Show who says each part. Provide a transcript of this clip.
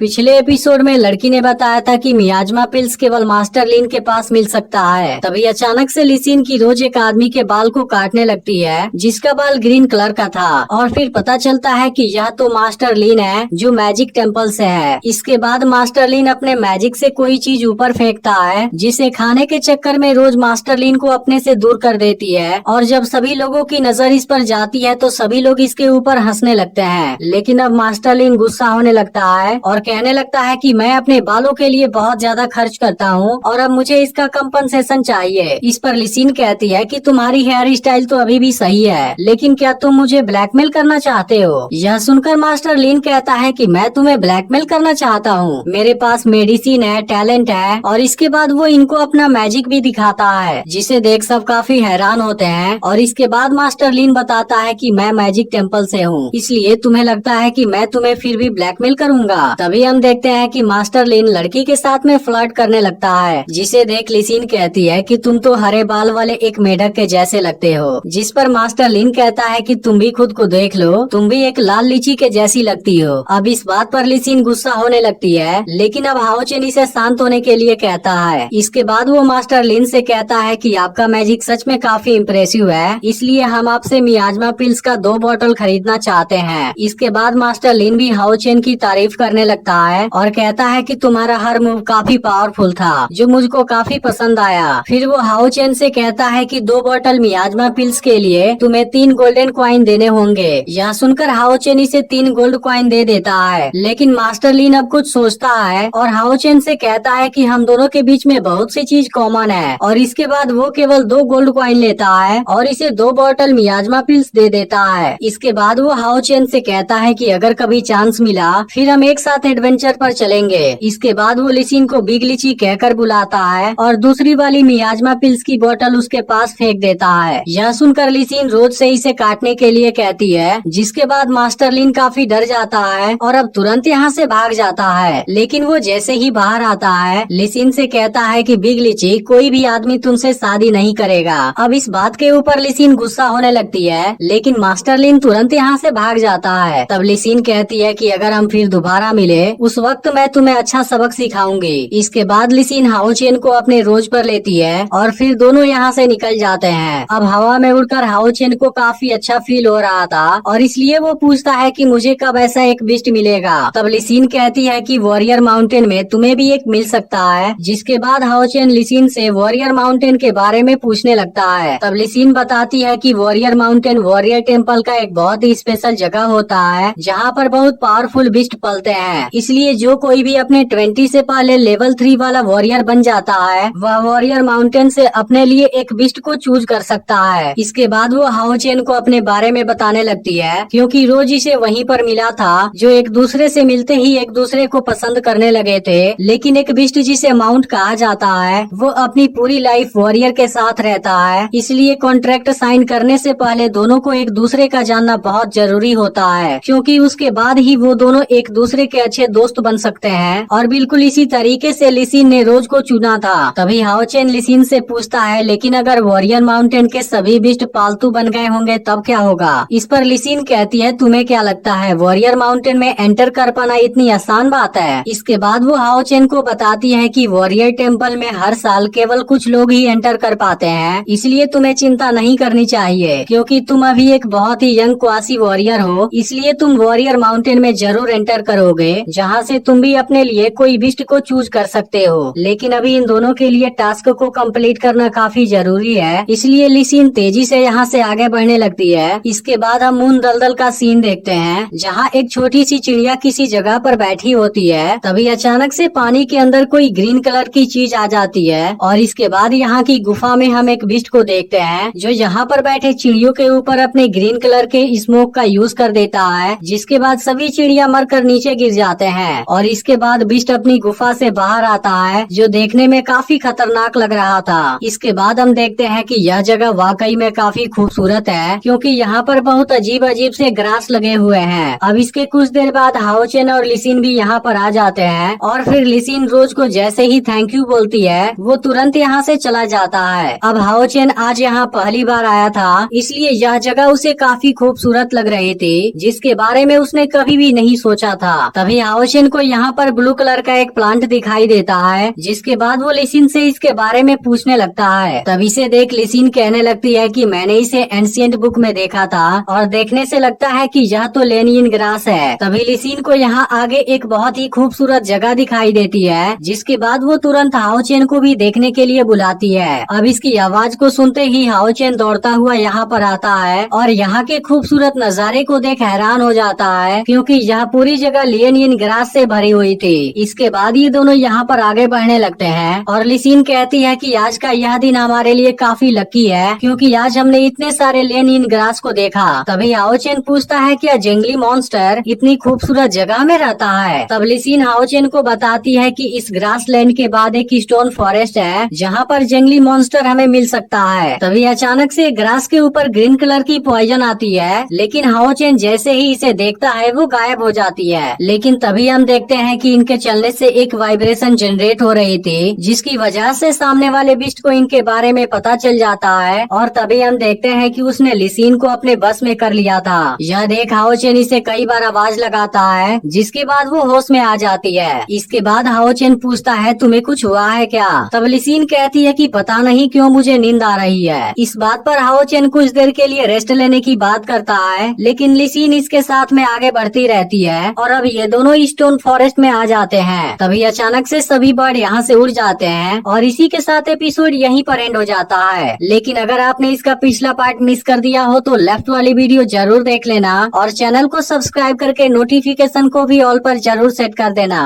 Speaker 1: पिछले एपिसोड में लड़की ने बताया था कि मियाजमा पिल्स केवल मास्टर लीन के पास मिल सकता है। तभी अचानक से लिसिन की रोज एक आदमी के बाल को काटने लगती है जिसका बाल ग्रीन कलर का था और फिर पता चलता है कि यह तो मास्टर लीन है जो मैजिक टेम्पल से है। इसके बाद मास्टर लीन अपने मैजिक से कोई चीज ऊपर फेंकता है जिसे खाने के चक्कर में रोज मास्टर लीन को अपने से दूर कर देती है और जब सभी लोगों की नजर इस पर जाती है तो सभी लोग इसके ऊपर हंसने लगते हैं। लेकिन अब मास्टर लीन गुस्सा होने लगता है और कहने लगता है कि मैं अपने बालों के लिए बहुत ज्यादा खर्च करता हूँ और अब मुझे इसका कंपनसेशन चाहिए। इस पर लिसिन कहती है कि तुम्हारी हेयर स्टाइल तो अभी भी सही है, लेकिन क्या तुम मुझे ब्लैकमेल करना चाहते हो? यह सुनकर मास्टर लीन कहता है कि मैं तुम्हें ब्लैकमेल करना चाहता हूँ, मेरे पास मेडिसिन है, टैलेंट है। और इसके बाद वो इनको अपना मैजिक भी दिखाता है जिसे देख सब काफी हैरान होते हैं। और इसके बाद मास्टर लीन बताता है कि मैं मैजिक टेम्पल से हूँ, इसलिए तुम्हें लगता है कि मैं तुम्हें फिर भी ब्लैकमेल करूंगा। तभी हम देखते हैं कि मास्टर लीन लड़की के साथ में फ्लर्ट करने लगता है जिसे देख लिसिन कहती है कि तुम तो हरे बाल वाले एक मेढक के जैसे लगते हो। जिस पर मास्टर लीन कहता है कि तुम भी खुद को देख लो, तुम भी एक लाल लीची के जैसी लगती हो। अब इस बात पर लिसिन गुस्सा होने लगती है, लेकिन अब हाओचेन इसे शांत होने के लिए कहता है। इसके बाद वो मास्टर लीन से कहता है कि आपका मैजिक सच में काफी इम्प्रेसिव है, इसलिए हम आपसे मियाजमा पिल्स का 2 बॉटल खरीदना चाहते हैं। इसके बाद मास्टर लीन भी हाओचेन की तारीफ करने लगता है और कहता है कि तुम्हारा हर मूव काफी पावरफुल था जो मुझको काफी पसंद आया। फिर वो हाओचेन से कहता है कि 2 बॉटल मियाजमा पिल्स के लिए तुम्हें 3 गोल्डन कॉइन देने होंगे। यह सुनकर हाओचेन इसे 3 गोल्ड कॉइन दे देता है, लेकिन मास्टर लीन अब कुछ सोचता है और हाओचेन से कहता है कि हम दोनों के बीच में बहुत सी चीज कॉमन है। और इसके बाद वो केवल 2 गोल्ड कॉइन लेता है और इसे 2 बॉटल मियाजमा पिल्स दे देता है। इसके बाद वो हाओचेन से कहता है कि अगर कभी चांस मिला फिर हम एक साथ एडवेंचर पर चलेंगे। इसके बाद वो लिसिन को बिग लीची कहकर बुलाता है और दूसरी वाली मियाजमा पिल्स की बोतल उसके पास फेंक देता है। यह सुनकर लिसिन रोज से इसे काटने के लिए कहती है, जिसके बाद मास्टर लीन काफी डर जाता है और अब तुरंत यहाँ से भाग जाता है। लेकिन वो जैसे ही बाहर आता है लिसिन से कहता है कि बिग लीची कोई भी आदमी तुमसे शादी नहीं करेगा। अब इस बात के ऊपर लिसिन गुस्सा होने लगती है, लेकिन मास्टर लीन तुरंत यहाँ से भाग जाता है। तब लिसिन कहती है कि अगर हम फिर दोबारा मिले उस वक्त मैं तुम्हें अच्छा सबक सिखाऊंगी। इसके बाद लिसिन हाओचेन को अपने रोज पर लेती है और फिर दोनों यहाँ से निकल जाते हैं। अब हवा में उड़कर हाओचेन को काफी अच्छा फील हो रहा था और इसलिए वो पूछता है कि मुझे कब ऐसा एक बिस्ट मिलेगा। तब लिसिन कहती है कि वॉरियर माउंटेन में तुम्हें भी एक मिल सकता है। जिसके बाद हाओचेन लिसिन से वॉरियर माउंटेन के बारे में पूछने लगता है। तब लिसिन बताती है कि वॉरियर माउंटेन वॉरियर टेम्पल का एक बहुत ही स्पेशल जगह होता है जहाँ पर बहुत पावरफुल बिस्ट पलते हैं, इसलिए जो कोई भी अपने 20 से पहले लेवल 3 वाला वॉरियर बन जाता है वह वॉरियर माउंटेन से अपने लिए एक बिस्ट को चूज कर सकता है। इसके बाद वो हाओचेन को अपने बारे में बताने लगती है, क्योंकि रोज इसे वहीं पर मिला था जो एक दूसरे से मिलते ही एक दूसरे को पसंद करने लगे थे। लेकिन एक बिस्ट जिसे माउंट कहा जाता है वो अपनी पूरी लाइफ वॉरियर के साथ रहता है, इसलिए कॉन्ट्रैक्ट साइन करने से पहले दोनों को एक दूसरे का जानना बहुत जरूरी होता है, क्योंकि उसके बाद ही वो दोनों एक दूसरे के अच्छे दोस्त बन सकते हैं। और बिल्कुल इसी तरीके से लिसिन ने रोज को चुना था। तभी हाओचेन लिसिन से पूछता है, लेकिन अगर वॉरियर माउंटेन के सभी बिस्ट पालतू बन गए होंगे तब क्या होगा? इस पर लिसिन कहती है, तुम्हें क्या लगता है वॉरियर माउंटेन में एंटर कर पाना इतनी आसान बात है? इसके बाद वो हाओचेन को बताती है कि वॉरियर टेम्पल में हर साल केवल कुछ लोग ही एंटर कर पाते हैं, इसलिए तुम्हें चिंता नहीं करनी चाहिए, क्योंकि तुम अभी एक बहुत ही यंग क्वासी वॉरियर हो, इसलिए तुम वॉरियर माउंटेन में जरूर एंटर करोगे, जहाँ से तुम भी अपने लिए कोई बिस्ट को चूज कर सकते हो। लेकिन अभी इन दोनों के लिए टास्क को कंप्लीट करना काफी जरूरी है, इसलिए लिसिन तेजी से यहाँ से आगे बढ़ने लगती है। इसके बाद हम मून दलदल का सीन देखते हैं, जहाँ एक छोटी सी चिड़िया किसी जगह पर बैठी होती है। तभी अचानक से पानी के अंदर कोई ग्रीन कलर की चीज आ जाती है और इसके बाद यहाँ की गुफा में हम एक बिस्ट को देखते हैं जो यहाँ पर बैठे चिड़ियों के ऊपर अपने ग्रीन कलर के स्मोक का यूज कर देता है, जिसके बाद सभी चिड़िया मरकर नीचे गिर जाते हैं। और इसके बाद बिस्ट अपनी गुफा से बाहर आता है, जो देखने में काफी खतरनाक लग रहा था। इसके बाद हम देखते हैं कि यह जगह वाकई में काफी खूबसूरत है, क्योंकि यहाँ पर बहुत अजीब अजीब से ग्रास लगे हुए हैं। अब इसके कुछ देर बाद हाओचेन और लिसिन भी यहाँ पर आ जाते हैं और फिर लिसिन रोज को जैसे ही थैंक यू बोलती है वो तुरंत यहाँ से चला जाता है। अब हाओचेन आज यहाँ पहली बार आया था, इसलिए यह जगह उसे काफी खूबसूरत लग रही थी, जिसके बारे में उसने कभी भी नहीं सोचा था। तभी हाओचेन को यहाँ पर ब्लू कलर का एक प्लांट दिखाई देता है, जिसके बाद वो लिसिन से इसके बारे में पूछने लगता है। तभी से देख लिसिन कहने लगती है कि मैंने इसे एंशिएंट बुक में देखा था और देखने से लगता है कि यह तो लेनियन ग्रास है। तभी लिसिन को यहाँ आगे एक बहुत ही खूबसूरत जगह दिखाई देती है, जिसके बाद वो तुरंत हाओचेन को भी देखने के लिए बुलाती है। अब इसकी आवाज को सुनते ही हाओचेन दौड़ता हुआ यहाँ पर आता है और यहाँ के खूबसूरत नजारे को देख हैरान हो जाता है, क्योंकि यह पूरी जगह लेनियन ग्रास से भरी हुई थी। इसके बाद ये दोनों यहाँ पर आगे बढ़ने लगते हैं और लिसिन कहती है कि आज का यह दिन हमारे लिए काफी लकी है, क्योंकि आज हमने इतने सारे लेनियन ग्रास को देखा। तभी हाओचेन पूछता है क्या जंगली मॉन्स्टर इतनी खूबसूरत जगह में रहता है। तब लिसिन हाओचेन को बताती है कि इस ग्रास लैंड के बाद एक स्टोन फॉरेस्ट है, जहाँ पर जंगली मॉन्स्टर हमें मिल सकता है। तभी अचानक से ग्रास के ऊपर ग्रीन कलर की पॉइजन आती है, लेकिन हाओचेन जैसे ही इसे देखता है वो गायब हो जाती है। लेकिन तभी हम देखते हैं कि इनके चलने से एक वाइब्रेशन जनरेट हो रही थी, जिसकी वजह से सामने वाले बिस्ट को इनके बारे में पता चल जाता है और तभी हम देखते हैं कि उसने लिसिन को अपने बस में कर लिया था। यह देख हाओचेन इसे कई बार आवाज लगाता है, जिसके बाद वो होश में आ जाती है। इसके बाद हाओचेन पूछता है तुम्हें कुछ हुआ है क्या। तब लिसिन कहती है कि पता नहीं क्यों मुझे नींद आ रही है। इस बात पर हाओचेन कुछ देर के लिए रेस्ट लेने की बात करता है, लेकिन लिसिन इसके साथ में आगे बढ़ती रहती है और अब ये दोनों स्टोन फॉरेस्ट में आ जाते हैं। तभी अचानक से सभी बर्ड यहाँ से उड़ जाते हैं और इसी के साथ एपिसोड यहीं पर एंड हो जाता है। लेकिन अगर आपने इसका पिछला पार्ट मिस कर दिया हो तो लेफ्ट वाली वीडियो जरूर देख लेना और चैनल को सब्सक्राइब करके नोटिफिकेशन को भी ऑल पर जरूर सेट कर देना।